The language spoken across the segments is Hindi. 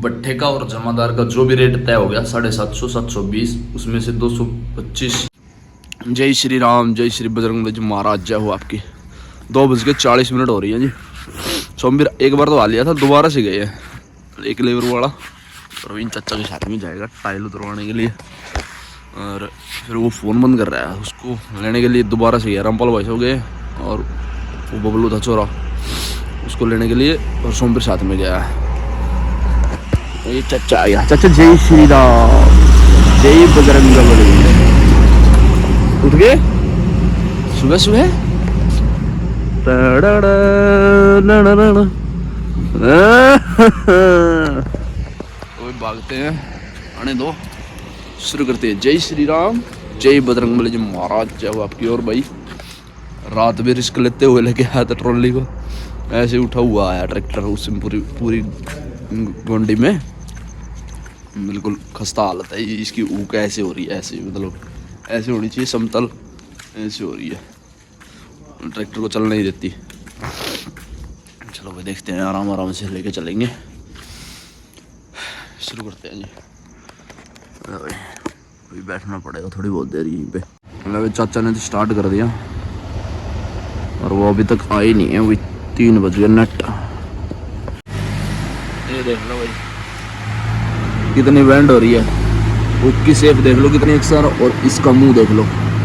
भट्टे का और जमादार का जो भी रेट तय हो गया 750 720, उसमें से 225। जय श्री राम, जय श्री बजरंग जी महाराज, जय हो आपकी। 2:40 हो रही है जी। सोमवीर एक बार तो आ लिया था, दोबारा से गए हैं एक लेबर वाला प्रवीण चाचा के साथ में जाएगा टाइल उतरवाने के लिए, और फिर वो फ़ोन बंद कर रहा है, उसको लेने के लिए दोबारा से गया। रामपाल भाई हो गए और वो बबलू था छोरा, उसको लेने के लिए, और सोमवीर साथ में गया है। ये चाचा आ गया। चाचा जय श्री राम, जय बजरंग बली। उठ गए सुबह सुबह। तो भागते हैं, आने दो, शुरू करते हैं। जय श्री राम, जय बजरंग बली जी महाराज, जय हो आपकी। और भाई रात में रिस्क लेते हुए लेके आया था ट्रॉली को, ऐसे उठा हुआ आया ट्रैक्टर, उसमें पूरी गोंडी में बिल्कुल खस्ता हालत है इसकी। ऊक ऐसे हो रही है, ऐसे मतलब ऐसे होनी चाहिए समतल, ऐसे हो रही है, ट्रैक्टर को चलने नहीं देती। चलो भाई देखते हैं, आराम आराम से लेके चलेंगे, शुरू करते हैं जी। भाई बैठना पड़ेगा थोड़ी बहुत देर यहीं पे। मतलब चाचा ने तो स्टार्ट कर दिया और वो अभी तक आई नहीं है, वही 3 बज गए नेट। ये देख लो भाई कितनी बैंड हो रही है, उसकी शेप देख लो कितनी अक्सर, और इसका मुंह देख लो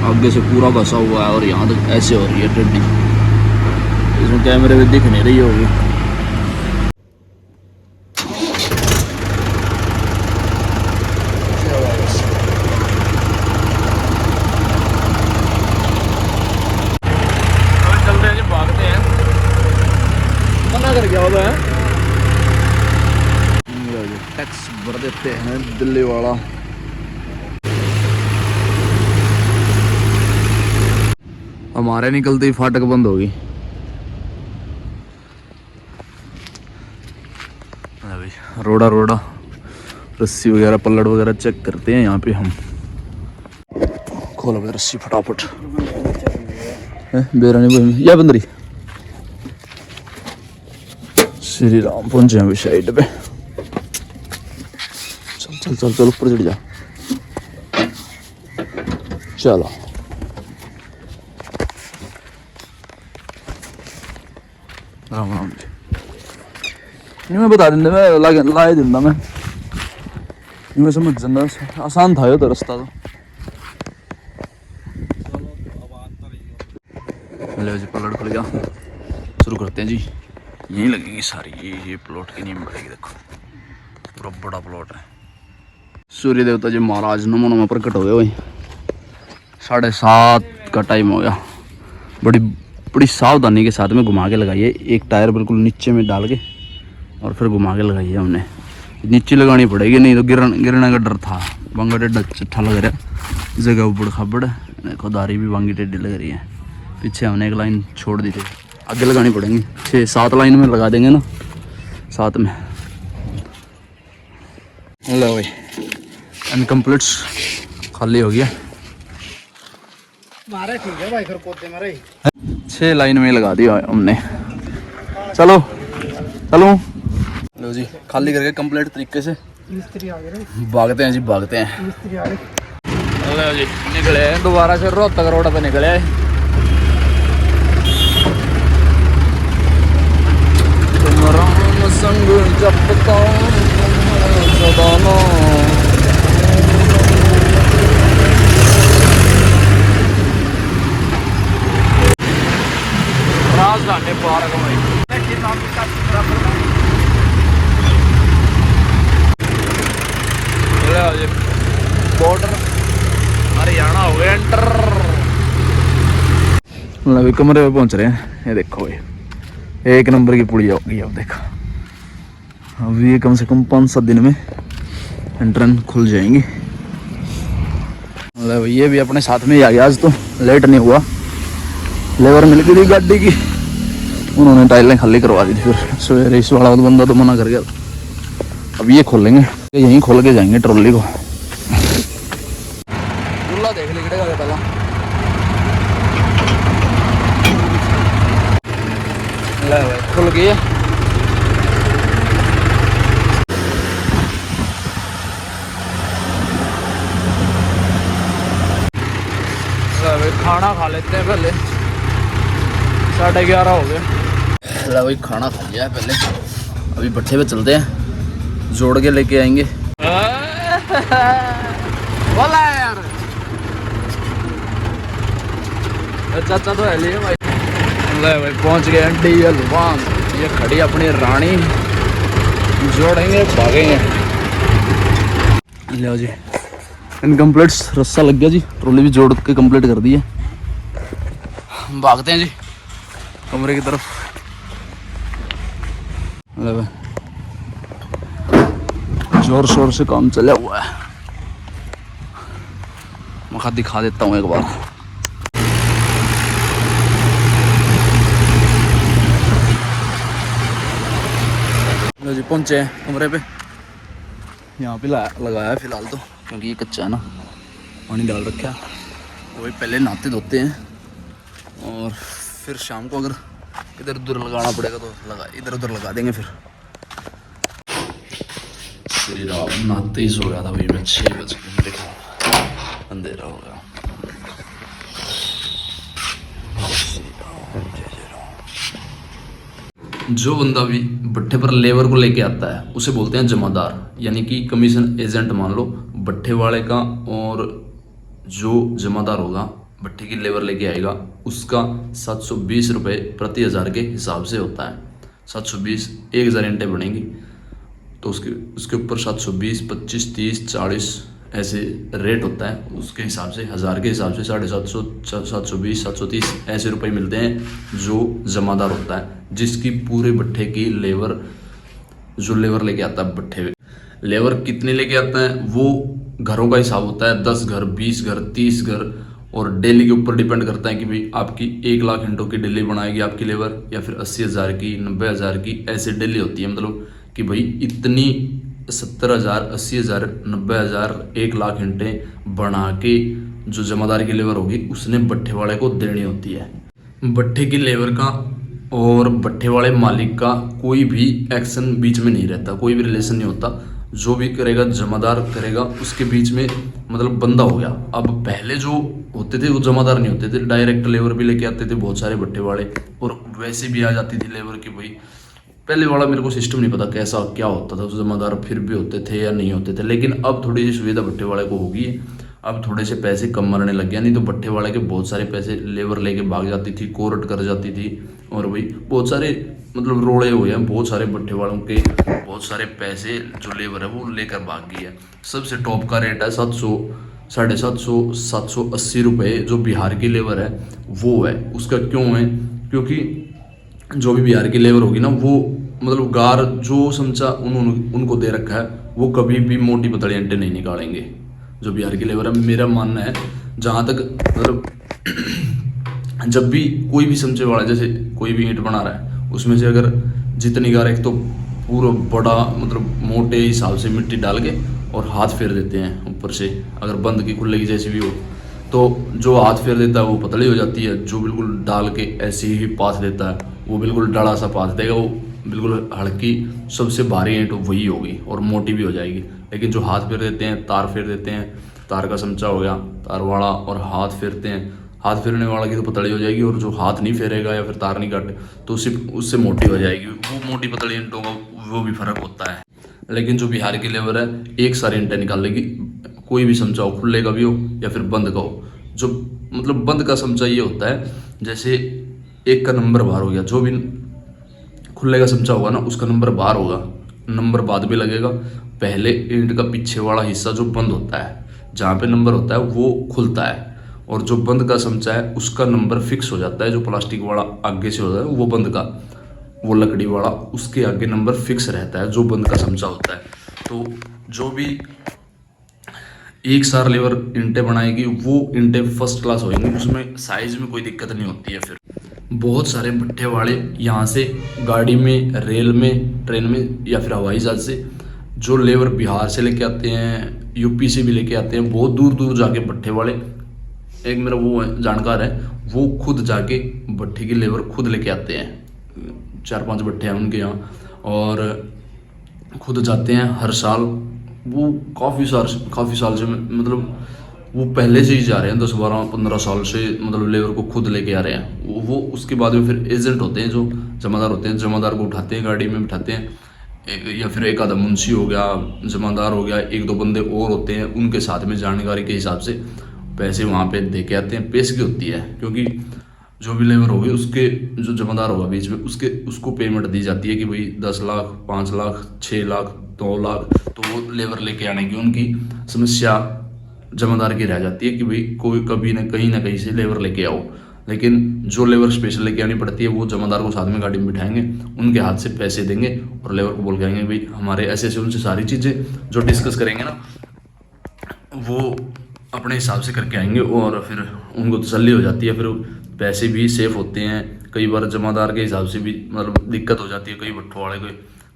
आगे से पूरा घसा हुआ है, और यहाँ तक ऐसे हो रही है टेढ़ी। इसमें कैमरे में दिख नहीं रही होगी। चलते हैं जी, भागते हैं, मना कर गया होगा टैक्स भर देते हैं दिल्ली वाला। हमारे निकलते ही फाटक बंद होगी। रोड़ा रस्सी वगैरह पल्लड़ वगैरह चेक करते हैं यहाँ पे हम। खोलो भाई रस्सी फटाफट। बेरानी भाई या बंदरी। श्री राम पहुंचे हैं साइड पे। चल चल चल ऊपर चढ़ जा। चलो राम राम जी। नहीं मैं बता देंगे, मैं ला देंदा मैं समझ जाना, आसान था ये तो रास्ता तो। ले जी पलट खुल गया, शुरू करते हैं जी। यहीं लगेगी सारी, ये प्लॉट की नींव पड़ेगी, देखो पूरा बड़ा प्लॉट है। सूर्य देवता जी महाराज नमो नमो प्रकट हो गए भाई। 7:30 का टाइम हो गया। बड़ी सावधानी के साथ में घुमा के लगाइए, एक टायर बिल्कुल नीचे में डाल के और फिर घुमा के लगाइए। हमने नीचे लगानी पड़ेगी, नहीं तो गिरने का डर था। बांगा टेढ़ा चिट्ठा लग रहा है, जगह ऊबड़ खाबड़ देखो, दारी भी बांगी टेढ़ी लग रही है। पीछे हमने एक लाइन छोड़ दी थी, आगे लगानी पड़ेंगी। 6-7 लाइन में लगा देंगे ना, 7 में। लो भाई इनकम्प्लीट खाली हो गया। 6 लाइन में लगा दिया हमने। चलो लो जी, खाली करके कंप्लीट तरीके से भागते हैं जी, भागते हैं। लो जी निकले दोबारा से रोहतक रोड पे निकले। तुम राम संग जपता सदाना। राजधानी पार्क में बॉर्डर हरियाणा हो गया एंटर। मतलब कमरे पे पहुंच रहे हैं। ये देखो ये 1 नंबर की पुड़िया होगी। अब देखो अब ये कम से कम 5-7 दिन में एंट्रेंस खुल जाएंगी। मतलब ये भी अपने साथ में ही आ गया, आज तो लेट नहीं हुआ। लेबर मिल गई थी गाड़ी की, उन्होंने टाइलें खाली करवा दी थी। फिर सवेरे इस वाला बंदा तो मना कर गया। अब ये खोलेंगे, यहीं खोल के जाएंगे ट्रॉली को। देख लिखड़ेगा पहला खुल गई है। खाना खा लेते हैं पहले, 11:30 हो गए। ला भाई खाना खा लिया है पहले, अभी भट्ठे पे चलते हैं, जोड़ के लेके आएंगे। बोला यार चाचा तो है लिए भाई। ले भाई पहुंच गए अंडी हलवान, ये खड़ी अपनी रानी, जोड़ेंगे भागेंगे। लो जी इनकम्प्लीट रस्सा लग गया जी, ट्रॉली भी जोड़ के कंप्लीट कर दी है। भागते हैं जी कमरे की तरफ। ले भाई जोर शोर से काम चला हुआ है, मैं दिखा देता हूँ एक बार। लो जी पहुंचे हैं कमरे पे, यहाँ पे लगाया है फिलहाल तो, क्योंकि ये कच्चा है ना, पानी डाल रखा है। वही पहले नहाते धोते हैं और फिर शाम को अगर इधर उधर लगाना पड़ेगा तो इधर उधर लगा देंगे। फिर श्री राम नहाते ही सो गया था भाई मैं, 6 बजे देखो अंधेरा हो गया। जो बंदा भी भट्ठे पर लेबर को लेके आता है उसे बोलते हैं जमादार, यानी कि कमीशन एजेंट मान लो भट्ठे वाले का। और जो जमादार होगा भट्ठे की लेबर लेके आएगा उसका 720 रुपये प्रति 1000 के हिसाब से होता है। 720 1000 ईंटें बनेंगी तो उसके ऊपर 720, 25, 30, 40 ऐसे रेट होता है। उसके हिसाब से 1000 के हिसाब से 750, 720, 730 ऐसे रुपए मिलते हैं जो जमादार होता है, जिसकी पूरे भट्ठे की लेबर, जो लेबर लेके आता है भट्ठे पे। लेबर कितने लेके आता है वो घरों का हिसाब होता है, 10 घर, 20 घर, 30 घर, और डेली के ऊपर डिपेंड करता है कि भाई आपकी 1 लाख ईंटों की डेली बनाएगी आपकी लेबर, या फिर 80,000 की, 90,000 की, ऐसे डेली होती है। मतलब कि भाई इतनी 70,000, 80,000, 90,000, 1 लाख ईंटें बना के जो जमादार की लेबर होगी उसने भट्ठे वाले को देनी होती है। भट्ठे की लेबर का और भट्ठे वाले मालिक का कोई भी एक्शन बीच में नहीं रहता, कोई भी रिलेशन नहीं होता। जो भी करेगा जमादार करेगा, उसके बीच में मतलब बंदा हो गया। अब पहले जो होते थे वो जमादार नहीं होते थे, डायरेक्ट लेबर भी लेके आते थे बहुत सारे भट्ठे वाले, और वैसे भी आ जाती थी लेबर की। भाई पहले वाला मेरे को सिस्टम नहीं पता कैसा क्या होता था, जमादार फिर भी होते थे या नहीं होते थे, लेकिन अब थोड़ी सी सुविधा भट्ठे वाले को होगी। अब थोड़े से पैसे कम मरने लग गया, नहीं तो भट्ठे वाले के बहुत सारे पैसे लेबर लेके भाग जाती थी, कोर्ट कर जाती थी, और भाई बहुत सारे मतलब रोड़े हुए हैं बहुत सारे भट्ठे वालों के, बहुत सारे पैसे जो लेबर है वो लेकर भाग गई है। सबसे टॉप का रेट है 700, 750, 780 रुपये जो बिहार की लेबर है वो है। उसका क्यों है? क्योंकि जो भी बिहार की लेबर होगी ना वो मतलब गार जो समझा उनको दे रखा है, वो कभी भी मोटी पतली ईंटें नहीं निकालेंगे जो बिहार की लेबर है। मेरा मानना है जहाँ तक मतलब जब भी कोई भी समझे वाला, जैसे कोई भी ईंट बना रहा है उसमें से अगर जितनी गार, एक तो पूरा बड़ा मतलब मोटे हिसाब से मिट्टी डाल के और हाथ फेर देते हैं ऊपर से, अगर बंद की खुले की जैसी भी हो तो जो हाथ फेर देता है वो पतली हो जाती है, जो बिल्कुल डाल के ऐसे ही पास देता है वो बिल्कुल डड़ा सा पास देगा, वो बिल्कुल हल्की सबसे भारी ईंट वही होगी और मोटी भी हो जाएगी। लेकिन जो हाथ फेर देते हैं, तार फेर देते हैं, तार का समचा हो गया तार वाला, और हाथ फेरते हैं, हाथ फेरने वाला की तो पतली हो जाएगी, और जो हाथ नहीं फेरेगा या फिर तार नहीं काटे तो उससे मोटी हो जाएगी। वो मोटी पतली ईंटों का वो भी फर्क होता है। लेकिन जो बिहार की लेबर है एक सारी ईंटें निकाल लेगी, कोई भी समचा हो, खुले का भी हो या फिर बंद का हो। जो मतलब बंद का समचा ये होता है जैसे 1 का नंबर बाहर हो गया, जो भी खुले का समचा होगा ना उसका नंबर बाहर होगा, नंबर बाद में लगेगा। पहले ईंट का पीछे वाला हिस्सा जो बंद होता है, जहाँ पे नंबर होता है वो खुलता है, और जो बंद का समचा है उसका नंबर फिक्स हो जाता है। जो प्लास्टिक वाला आगे से होता है वो बंद का, वो लकड़ी वाला उसके आगे नंबर फिक्स रहता है जो बंद का समचा होता है। तो जो भी एक सार लेबर ईंटें बनाएगी वो ईंटें फर्स्ट क्लास होंगी, उसमें साइज में कोई दिक्कत नहीं होती है। फिर बहुत सारे भट्ठे वाले यहाँ से गाड़ी में, रेल में, ट्रेन में या फिर हवाई जहाज से जो लेबर बिहार से लेके आते हैं, यूपी से भी लेके आते हैं, बहुत दूर दूर जाके भट्ठे वाले, एक मेरा वो जानकार है वो खुद जाके भट्ठे की लेबर खुद लेके आते हैं। 4-5 भट्ठे हैं उनके यहाँ, और खुद जाते हैं हर साल। वो काफ़ी साल से मतलब वो पहले से ही जा रहे हैं 10-12-15 साल से, मतलब लेबर को खुद लेके आ रहे हैं वो उसके बाद में फिर एजेंट होते हैं जो जमादार होते हैं, जमादार को उठाते हैं, गाड़ी में बिठाते हैं, या फिर एक आधा मुंशी हो गया, जमादार हो गया, 1-2 बंदे और होते हैं, उनके साथ में जानकारी के हिसाब से पैसे वहाँ पे दे के आते हैं। पेश की होती है, क्योंकि जो भी लेबर होगी उसके जो जमादार होगा बीच में उसको पेमेंट दी जाती है कि भाई 10 लाख, 5 लाख, 6 लाख, 2 लाख, तो वो लेबर लेके आने की उनकी समस्या जमादार की रह जाती है कि भाई कोई कभी ना कहीं से लेबर लेके आओ। लेकिन जो लेबर स्पेशल लेके आनी पड़ती है वो जमादार को साथ में गाड़ी में बिठाएंगे, उनके हाथ से पैसे देंगे और लेबर को बोल के आएंगे भाई हमारे ऐसे ऐसे, उनसे सारी चीज़ें जो डिस्कस करेंगे ना वो अपने हिसाब से करके आएंगे और फिर उनको तसल्ली हो जाती है, फिर पैसे भी सेफ होते हैं। कई बार जमादार के हिसाब से भी मतलब दिक्कत हो जाती है, कई भट्ठों वाले को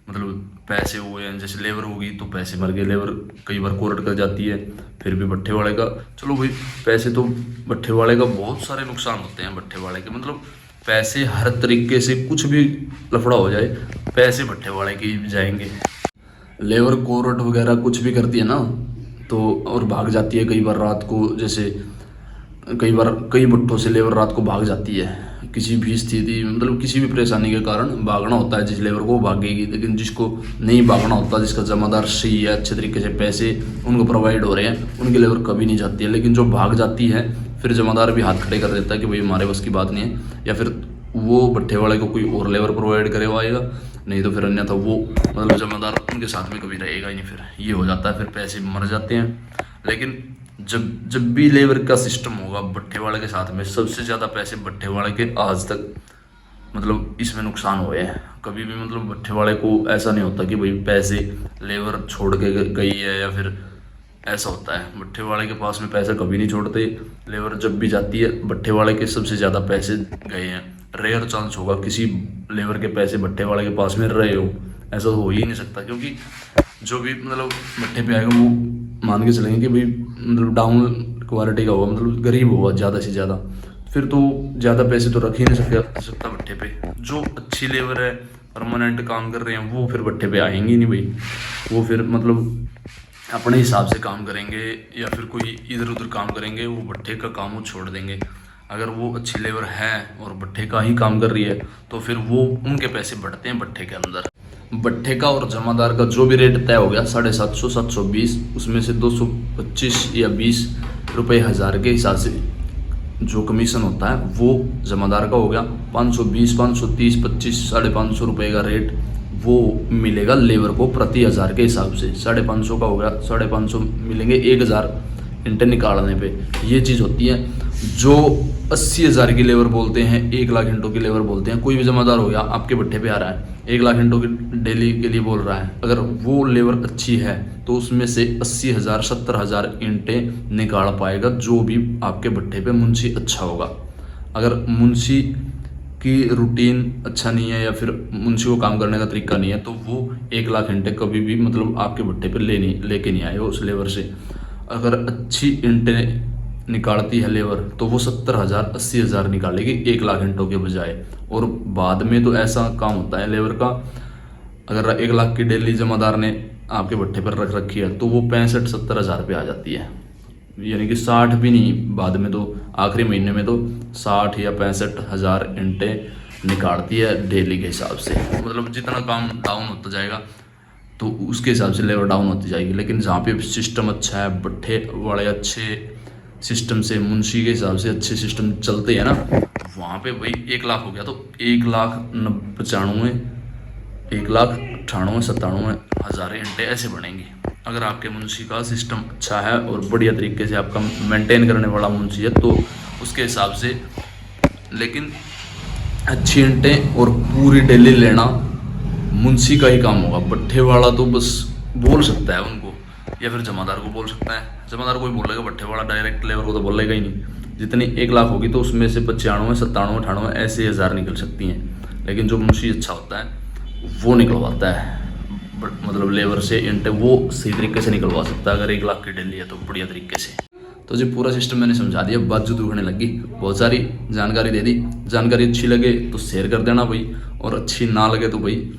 मतलब पैसे हुए हैं, जैसे लेबर होगी तो पैसे मर गए, लेबर कई बार कोर्ट कर जाती है, फिर भी भट्ठे वाले का चलो भाई पैसे तो भट्ठे वाले का बहुत सारे नुकसान होते हैं भट्ठे वाले के, मतलब पैसे हर तरीके से कुछ भी लफड़ा हो जाए पैसे भट्ठे वाले के ही जाएंगे। लेबर कोर्ट वगैरह कुछ भी करती है ना तो और भाग जाती है कई बार रात को, जैसे कई भट्ठों से लेबर रात को भाग जाती है, किसी भी स्थिति मतलब किसी भी परेशानी के कारण भागना होता है, जिस लेबर को भागेगी। लेकिन जिसको नहीं भागना होता, जिसका जमादार सही है, अच्छे तरीके से पैसे उनको प्रोवाइड हो रहे हैं, उनकी लेबर कभी नहीं जाती है। लेकिन जो भाग जाती है फिर जमादार भी हाथ खड़े कर देता है कि भाई हमारे बस की बात नहीं है, या फिर वो भट्ठे वाले को कोई और लेबर प्रोवाइड करे वो आएगा, नहीं तो फिर अन्यथा वो मतलब जमादार उनके साथ में कभी रहेगा ही नहीं। फिर ये हो जाता है, फिर पैसे मर जाते हैं। लेकिन जब भी लेबर का सिस्टम होगा भट्ठे वाले के साथ में, सबसे ज़्यादा पैसे भट्ठे वाले के आज तक मतलब इसमें नुकसान हुए हैं। कभी भी मतलब भट्ठे वाले को ऐसा नहीं होता कि भाई पैसे लेबर छोड़ के गई है या फिर ऐसा होता है, भट्ठे वाले के पास में पैसा कभी नहीं छोड़ते। लेबर जब भी जाती है भट्ठे वाले के सबसे ज़्यादा पैसे गए हैं। रेयर चांस होगा किसी लेबर के पैसे भट्ठे वाले के पास में रहे हो, ऐसा हो ही नहीं सकता, क्योंकि जो भी मतलब भट्ठे पे आएगा वो मान के चलेंगे कि भाई मतलब डाउन क्वालिटी का होगा, मतलब गरीब होगा ज़्यादा से ज़्यादा, फिर तो ज़्यादा पैसे तो रख ही नहीं सकता भट्ठे पे। जो अच्छी लेबर है, परमानेंट काम कर रहे हैं, वो फिर भट्ठे पे आएंगे नहीं भाई, वो फिर मतलब अपने हिसाब से काम करेंगे या फिर कोई इधर उधर काम करेंगे, वो भट्ठे का काम वो छोड़ देंगे। अगर वो अच्छी लेबर है और भट्ठे का ही काम कर रही है तो फिर वो उनके पैसे बढ़ते हैं भट्ठे के अंदर। भट्ठे का और जमादार का जो भी रेट तय हो गया 750, 720, उसमें से 225 या 20 रुपये हज़ार के हिसाब से जो कमीशन होता है वो जमादार का हो गया। 520, 530, 25, 550 रुपये का रेट वो मिलेगा लेबर को प्रति हज़ार के हिसाब से। 550 का हो गया, 550 मिलेंगे 1000 इंटर निकालने पे। ये चीज़ होती है। जो 80,000 की लेबर बोलते हैं, 1 लाख इंटों की लेबर बोलते हैं, कोई भी जमादार हो गया आपके भट्ठे पे आ रहा है 1 लाख इंटों की डेली के लिए बोल रहा है, अगर वो लेबर अच्छी है तो उसमें से 80,000, 70,000 इंटें निकाल पाएगा जो भी आपके भट्ठे पे मुंशी अच्छा होगा। अगर मुंशी की रूटीन अच्छा नहीं है या फिर मुंशी को काम करने का तरीका नहीं है तो वो 1 लाख इंटें कभी भी मतलब आपके भट्ठे पे लेके नहीं आएगा उस लेबर से। अगर अच्छी इंटें निकालती है लेबर तो वो 70,000, 80,000 निकालेगी 1 लाख इंटों के बजाय। और बाद में तो ऐसा काम होता है लेबर का, अगर 1 लाख की डेली जमादार ने आपके भट्ठे पर रख रखी है तो वो 65-70,000 पे आ जाती है, यानी कि 60 भी नहीं, बाद में तो आखिरी महीने में तो 60 या 65,000 इंटें निकालती है डेली के हिसाब से। मतलब जितना काम डाउन होता जाएगा तो उसके हिसाब से लेबर डाउन होती जाएगी। लेकिन जहाँ पे सिस्टम अच्छा है, भट्ठे वाले अच्छे सिस्टम से, मुंशी के हिसाब से अच्छे सिस्टम चलते हैं ना, वहाँ पे भाई 1 लाख हो गया तो 1,95,000, 1,98,97,000 इंटें ऐसे बनेंगी। अगर आपके मुंशी का सिस्टम अच्छा है और बढ़िया तरीके से आपका मेंटेन करने वाला मुंशी है तो उसके हिसाब से। लेकिन अच्छी इंटें और पूरी डेली लेना मुंशी का ही काम होगा। भट्ठे वाला तो बस बोल सकता है उनको या फिर जमादार को बोल सकता है। जमादार को ही बोलेगा, भट्ठे वाला डायरेक्ट लेबर को तो बोलेगा ही नहीं। जितनी 1 लाख होगी तो उसमें से 95, 97, 98 ऐसे 1000 निकल सकती हैं। लेकिन जो मुंशी अच्छा होता है वो निकलवाता है, मतलब लेबर से इंटें वो सही तरीके से निकलवा सकता है। अगर 1 लाख की डेली है तो बढ़िया तरीके से। तो जी पूरा सिस्टम मैंने समझा दिया, बात जो दुखने लगी, बहुत सारी जानकारी दे दी। जानकारी अच्छी लगे तो शेयर कर देना भाई, और अच्छी ना लगे तो भाई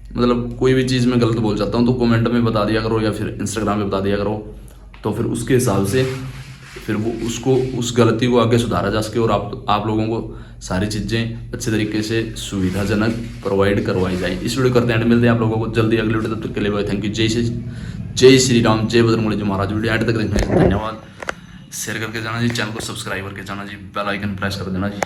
मतलब कोई भी चीज़ में गलत बोल जाता हूँ तो कमेंट में बता दिया करो या फिर इंस्टाग्राम पे बता दिया करो, तो फिर उसके हिसाब से फिर वो उसको उस गलती को आगे सुधारा जा सके और आप लोगों को सारी चीज़ें अच्छे तरीके से सुविधाजनक प्रोवाइड करवाई जाए। इस वीडियो करते हैं, मिलते हैं आप लोगों को जल्दी अगले वीडियो, तब तक के लिए थैंक यू। जय श्री राम, जय बजरंगबली जी महाराज। वीडियो एंड तक देखने के लिए धन्यवाद। शेयर करके जाना जी, चैनल को सब्सक्राइब करके जाना जी, बेल आइकन प्रेस कर देना जी।